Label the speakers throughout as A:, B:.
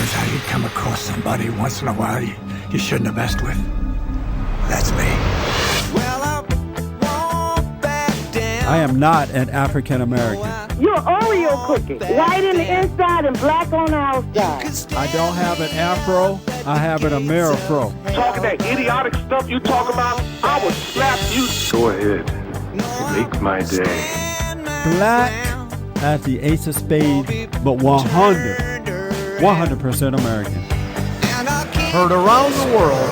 A: knows how you come across somebody once in a while you shouldn't have messed with. That's me.
B: Well,
C: I am not an African American.
D: You're Oreo cookie, white in the inside and black on the outside.
C: I don't have an afro, I have an Amerifro.
E: Talking that idiotic stuff you talk about, I will slap you.
F: Go ahead. Make my day.
C: Black as the ace of spades, but 100% American.
G: Heard around the world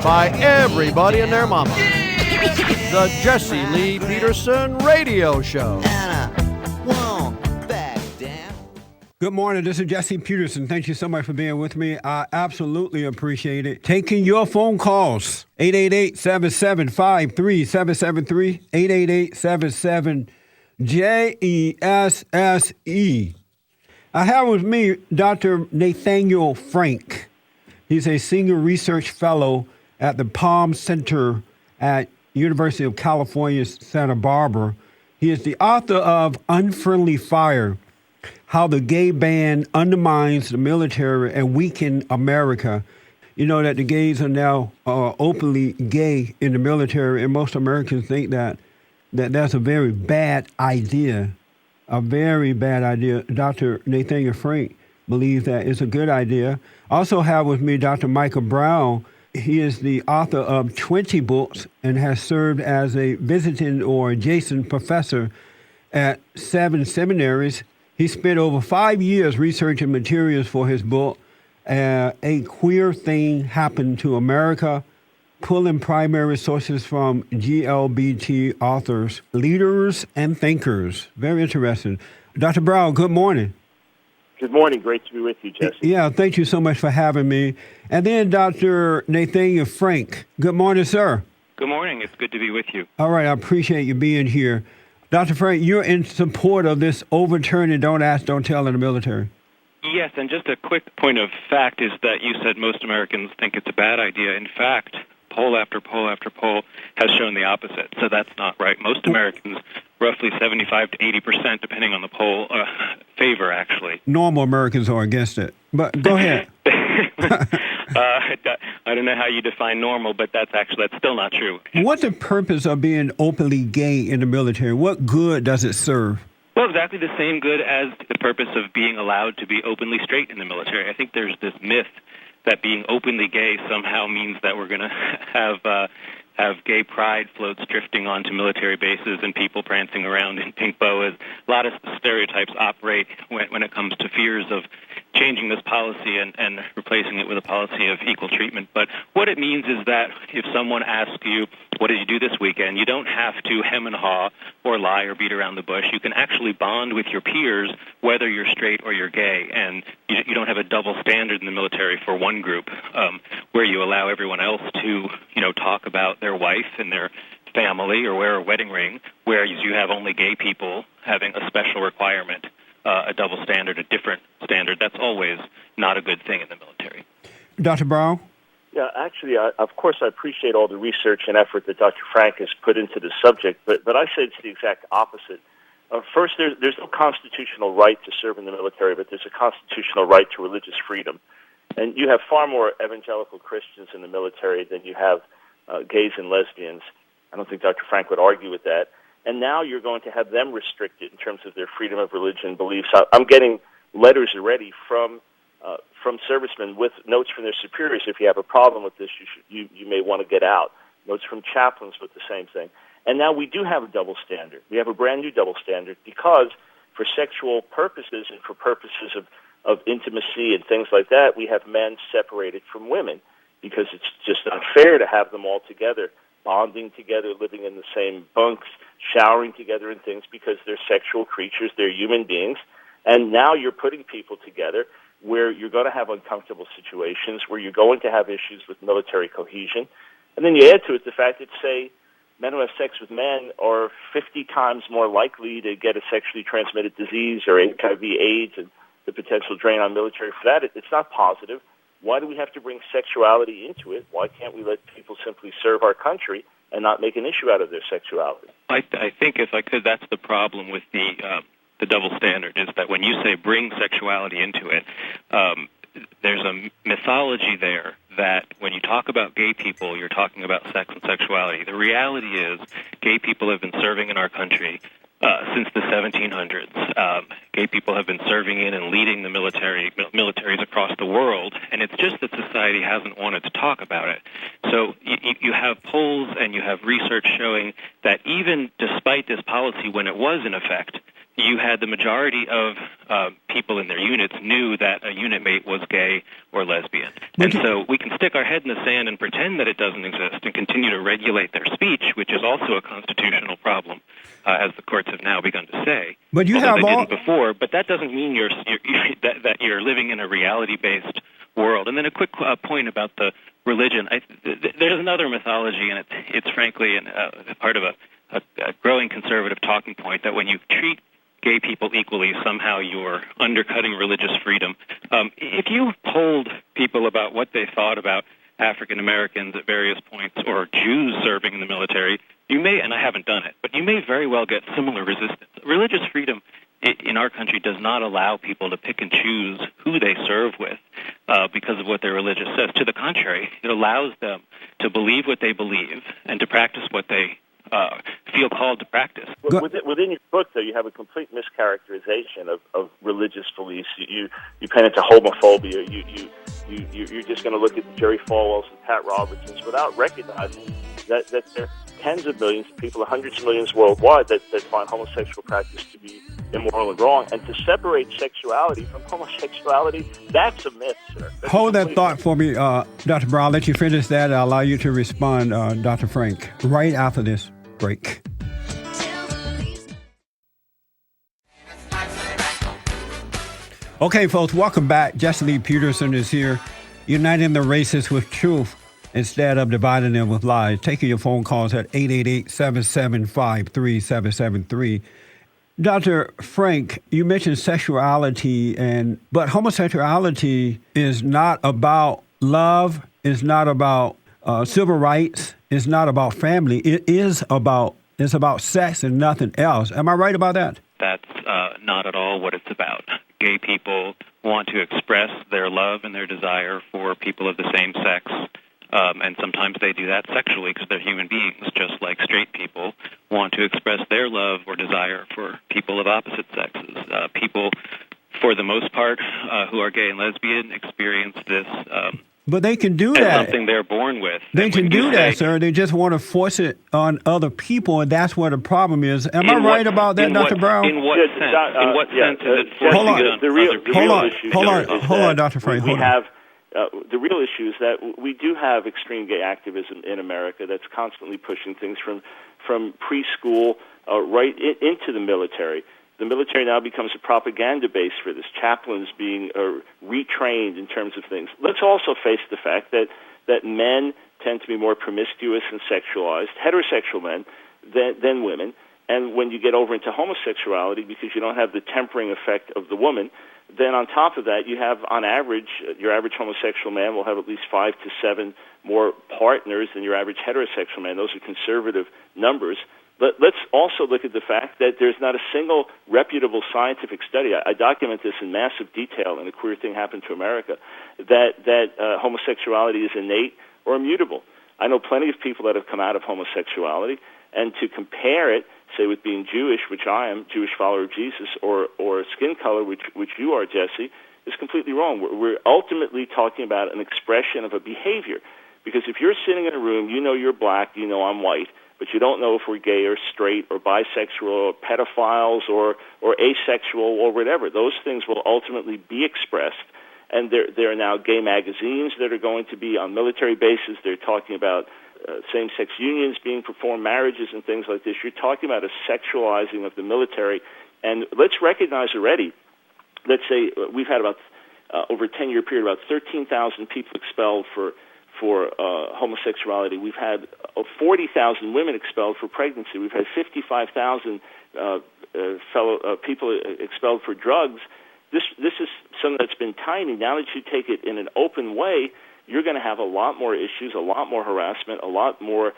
G: by everybody and their mama. The Jesse Lee Peterson Radio Show.
C: Good morning, this is Jesse Peterson. Thank you so much for being with me. I absolutely appreciate it. Taking your phone calls, 888-775-3773, 888-77-JESSE. I have with me Dr. Nathaniel Frank. He's a senior research fellow at the Palm Center at University of California, Santa Barbara. He is the author of Unfriendly Fire, How the Gay Ban Undermines the Military and Weakened America. You know that the gays are now openly gay in the military, and most Americans think that that's a very bad idea, a very bad idea. Dr. Nathaniel Frank believes that it's a good idea. Also have with me Dr. Michael Brown. He is the author of 20 books and has served as a visiting or adjacent professor at 7 seminaries. He spent over 5 years researching materials for his book, A Queer Thing Happened to America, pulling primary sources from GLBT authors, leaders, and thinkers. Very interesting. Dr. Brown, good morning.
E: Good morning. Great to be with you, Jesse.
C: Yeah, thank you so much for having me. And then Dr. Nathaniel Frank. Good morning, sir.
H: Good morning. It's good to be with you.
C: All right, I appreciate you being here. Dr. Frank, you're in support of this overturning Don't Ask, Don't Tell in the military.
H: Yes, and just a quick point of fact is that you said most Americans think it's a bad idea. In fact, poll after poll after poll has shown the opposite, so that's not right. Most Americans, roughly 75 to 80%, depending on the poll, favor, actually.
C: Normal Americans are against it, but go ahead.
H: I don't know how you define normal, but that's still not true.
C: What's the purpose of being openly gay in the military? What good does it serve?
H: Well, exactly the same good as the purpose of being allowed to be openly straight in the military. I think there's this myth that being openly gay somehow means that we're going to have gay pride floats drifting onto military bases and people prancing around in pink boas. A lot of stereotypes operate when it comes to fears of changing this policy and replacing it with a policy of equal treatment. But what it means is that if someone asks you, what did you do this weekend, you don't have to hem and haw or lie or beat around the bush. You can actually bond with your peers, whether you're straight or you're gay. And you don't have a double standard in the military for one group where you allow everyone else to, talk about their wife and their family or wear a wedding ring, whereas you have only gay people having a special requirement, a double standard, a different standard. That's always not a good thing in the military.
C: Dr. Brown?
E: Yeah, actually, of course, I appreciate all the research and effort that Dr. Frank has put into the subject, but I say it's the exact opposite. First, there's no constitutional right to serve in the military, but there's a constitutional right to religious freedom. And you have far more evangelical Christians in the military than you have gays and lesbians. I don't think Dr. Frank would argue with that. And now you're going to have them restricted in terms of their freedom of religion beliefs. I'm getting letters already from servicemen with notes from their superiors. If you have a problem with this, you may want to get out. Notes from chaplains with the same thing. And now we do have a double standard. We have a brand new double standard because for sexual purposes and for purposes of intimacy and things like that, we have men separated from women because it's just not fair to have them all together, bonding together, living in the same bunks, showering together and things because they're sexual creatures, they're human beings. And now you're putting people together where you're going to have uncomfortable situations, where you're going to have issues with military cohesion. And then you add to it the fact that, say, men who have sex with men are 50 times more likely to get a sexually transmitted disease or HIV/AIDS and the potential drain on military for that. It's not positive. Why do we have to bring sexuality into it? Why can't we let people simply serve our country and not make an issue out of their sexuality?
H: I think, if I could, that's the problem with the double standard, is that when you say bring sexuality into it, there's a mythology there that when you talk about gay people, you're talking about sex and sexuality. The reality is gay people have been serving in our country since the 1700s. Gay people have been serving in and leading the militaries across the world, and it's just that society hasn't wanted to talk about it. So you have polls and you have research showing that even despite this policy, when it was in effect, you had the majority of people in their units knew that a unit mate was gay or lesbian. And so we can stick our head in the sand and pretend that it doesn't exist and continue to regulate their speech, which is also a constitutional problem, as the courts have now begun to say.
C: But you have
H: they didn't before, but that doesn't mean that you're living in a reality-based world. And then a quick point about the religion. There's another mythology, and it's frankly part of a growing conservative talking point that when you treat gay people equally, somehow you're undercutting religious freedom. If you polled people about what they thought about African Americans at various points or Jews serving in the military, you may, and I haven't done it, but you may very well get similar resistance. Religious freedom in our country does not allow people to pick and choose who they serve with because of what their religion says. To the contrary, it allows them to believe what they believe and to practice what they feel called to practice.
E: Within your book, though, you have a complete mischaracterization of religious beliefs. You paint it to homophobia. You're just going to look at Jerry Falwell's and Pat Robertson's without recognizing that there are tens of millions of people, hundreds of millions worldwide that find homosexual practice to be immoral and wrong. And to separate sexuality from homosexuality, that's a myth, sir.
C: Hold that thought for me, Dr. Brown. I'll let you finish that. I'll allow you to respond, Dr. Frank, right after this break. Okay, folks, welcome back. Jesse Lee Peterson is here, uniting the racists with truth instead of dividing them with lies. Taking your phone calls at 888-775-3773. Dr. Frank, you mentioned sexuality, but homosexuality is not about love, is not about civil rights, is not about family. It's about sex and nothing else. Am I right about that?
H: That's not at all what it's about. Gay people want to express their love and their desire for people of the same sex, and sometimes they do that sexually because they're human beings, just like straight people want to express their love or desire for people of opposite sexes. People, for the most part, who are gay and lesbian experience this
C: but they can do that.
H: Something they're born with.
C: They can do that, sir. They just want to force it on other people, and that's where the problem is. Am I right about that, Dr. Brown?
H: In what sense? In what sense is it forcing it on other people?
C: Hold on, Dr. Frank.
E: The real issue is that we do have extreme gay activism in America that's constantly pushing things from preschool right into the military. The military now becomes a propaganda base for this. Chaplains being retrained in terms of things. Let's also face the fact that men tend to be more promiscuous and sexualized, heterosexual men, than women. And when you get over into homosexuality, because you don't have the tempering effect of the woman, then on top of that, you have, on average, your average homosexual man will have at least 5 to 7 more partners than your average heterosexual man. Those are conservative numbers. But let's also look at the fact that there's not a single reputable scientific study. I document this in massive detail in A Queer Thing Happened to America, that homosexuality is innate or immutable. I know plenty of people that have come out of homosexuality, and to compare it, say, with being Jewish, which I am, Jewish follower of Jesus, or skin color, which you are, Jesse, is completely wrong. We're ultimately talking about an expression of a behavior. Because if you're sitting in a room, you know you're black, you know I'm white, but you don't know if we're gay or straight or bisexual or pedophiles or asexual or whatever. Those things will ultimately be expressed. And there are now gay magazines that are going to be on military bases. They're talking about same-sex unions being performed, marriages and things like this. You're talking about a sexualizing of the military. And let's recognize already, let's say we've had about, over a 10-year period, about 13,000 people expelled for homosexuality. We've had 40,000 women expelled for pregnancy. We've had 55,000 people expelled for drugs. This is something that's been tiny. Now that you take it in an open way, you're going to have a lot more issues, a lot more harassment, a lot more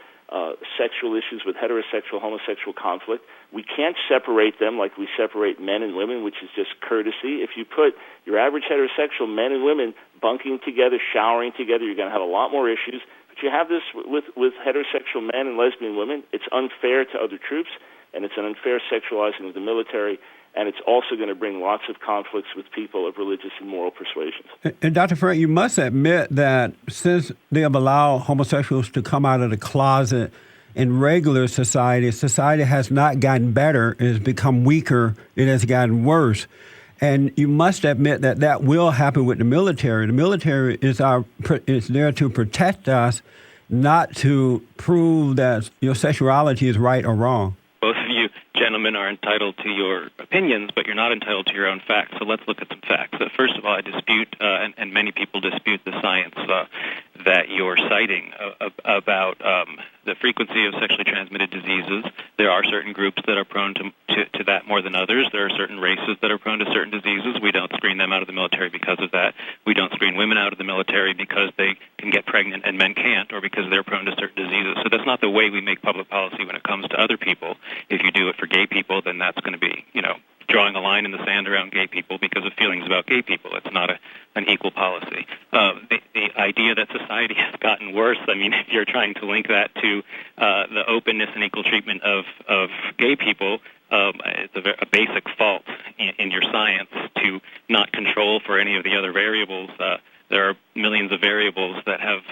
E: sexual issues with heterosexual, homosexual conflict. We can't separate them like we separate men and women, which is just courtesy. If you put your average heterosexual men and women bunking together, showering together, you're going to have a lot more issues. But you have this with heterosexual men and lesbian women. It's unfair to other troops, and it's an unfair sexualizing of the military, and it's also going to bring lots of conflicts with people of religious and moral persuasions.
C: And Dr. Frank, you must admit that since they have allowed homosexuals to come out of the closet in regular society, society has not gotten better. It has become weaker. It has gotten worse. And you must admit that that will happen with the military. The military is there to protect us, not to prove that your sexuality is right or wrong.
H: Both of you gentlemen are entitled to your opinions, but you're not entitled to your own facts. So let's look at some facts. First of all, I dispute, and many people dispute the science that you're citing about the frequency of sexually transmitted diseases. There are certain groups that are prone to that more than others. There are certain races that are prone to certain diseases. We don't screen them out of the military because of that. We don't screen women out of the military because they can get pregnant and men can't, or because they're prone to certain diseases. So that's not the way we make public policy when it comes to other people. If you do it for gay people, then that's going to be, drawing a line in the sand around gay people because of feelings about gay people. It's not an equal policy. The idea that society has gotten worse, if you're trying to link that to the openness and equal treatment of gay people, it's a basic fault in your science to not control for any of the other variables. There are millions of variables that have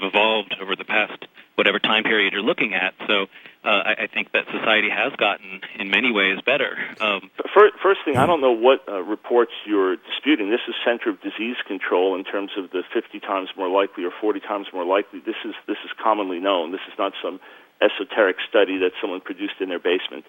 H: evolved over the past whatever time period you're looking at. So I think that society has gotten, in many ways, better.
E: First thing, I don't know what reports you're disputing. This is Center of Disease Control in terms of the 50 times more likely or 40 times more likely. This is commonly known. This is not some esoteric study that someone produced in their basement.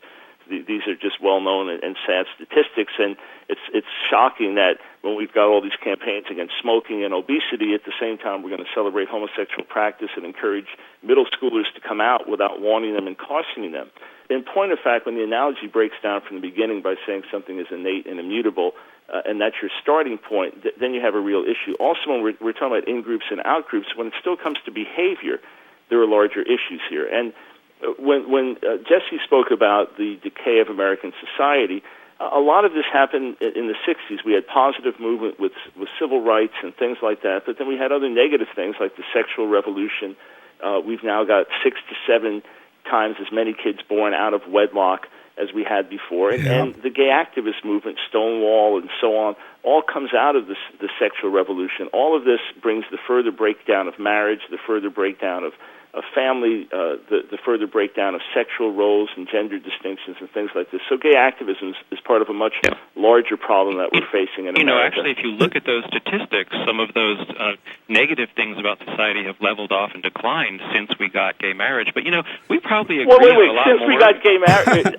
E: These are just well-known and sad statistics, and it's shocking that when we've got all these campaigns against smoking and obesity, at the same time we're going to celebrate homosexual practice and encourage middle schoolers to come out without warning them and cautioning them. In point of fact, when the analogy breaks down from the beginning by saying something is innate and immutable, and that's your starting point, then you have a real issue. Also, when we're talking about in-groups and out-groups, when it still comes to behavior, there are larger issues here. And when Jesse spoke about the decay of American society, a lot of this happened in the 60s. We had positive movement with civil rights and things like that, but then we had other negative things like the sexual revolution. We've now got 6 to 7 times as many kids born out of wedlock as we had before. And the gay activist movement, Stonewall and so on, all comes out of the sexual revolution. All of this brings the further breakdown of marriage, the further breakdown of family, the further breakdown of sexual roles and gender distinctions and things like this. So gay activism is part of a much larger problem that we're facing in America.
H: Actually, if you look at those statistics, some of those negative things about society have leveled off and declined since we got gay marriage. But, we probably agree on a lot
E: since
H: more.
E: We got gay marriage,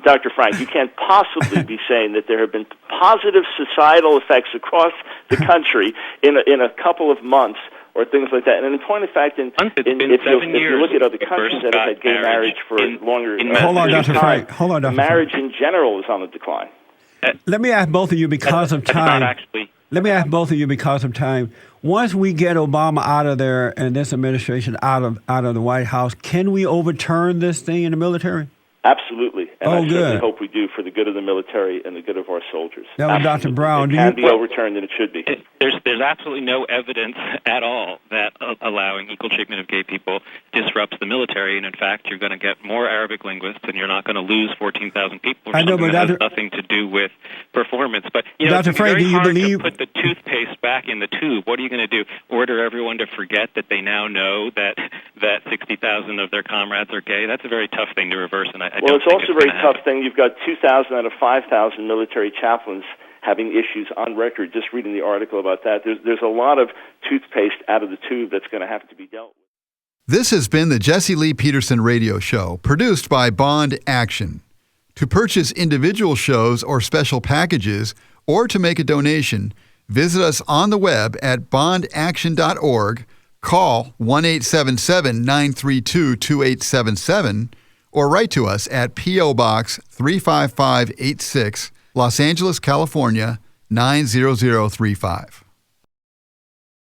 E: Dr. Frank, you can't possibly be saying that there have been positive societal effects across the country in a couple of months or things like that. And in point of fact, if you look at other countries that have had gay marriage for longer
C: Hold on, Dr. Frank.
E: Marriage in general is on the decline.
C: Let me ask both of you because of time. Once we get Obama out of there and this administration out of the White House, can we overturn this thing in the military?
E: Absolutely. And I certainly hope we do for the good of the military and the good of our soldiers.
C: Now, Dr. Brown,
E: it can be overturned, and it should be.
H: There's absolutely no evidence at all that allowing equal treatment of gay people disrupts the military, and in fact, you're going to get more Arabic linguists, and you're not going to lose 14,000 people.
C: I know, but
H: that has nothing to do with performance. But
C: Dr. Frank, do you believe
H: to put the toothpaste back in the tube? What are you going to do? Order everyone to forget that they now know that 60,000 of their comrades are gay? That's a very tough thing to reverse, and I don't think
E: also a very tough thing. You've got 2,000 out of 5,000 military chaplains having issues on record. Just reading the article about that, there's a lot of toothpaste out of the tube that's going to have to be dealt with.
B: This has been the Jesse Lee Peterson Radio Show, produced by Bond Action. To purchase individual shows or special packages, or to make a donation, visit us on the web at bondaction.org, call 1-877-932-2877, or write to us at P.O. Box 35586, Los Angeles, California, 90035.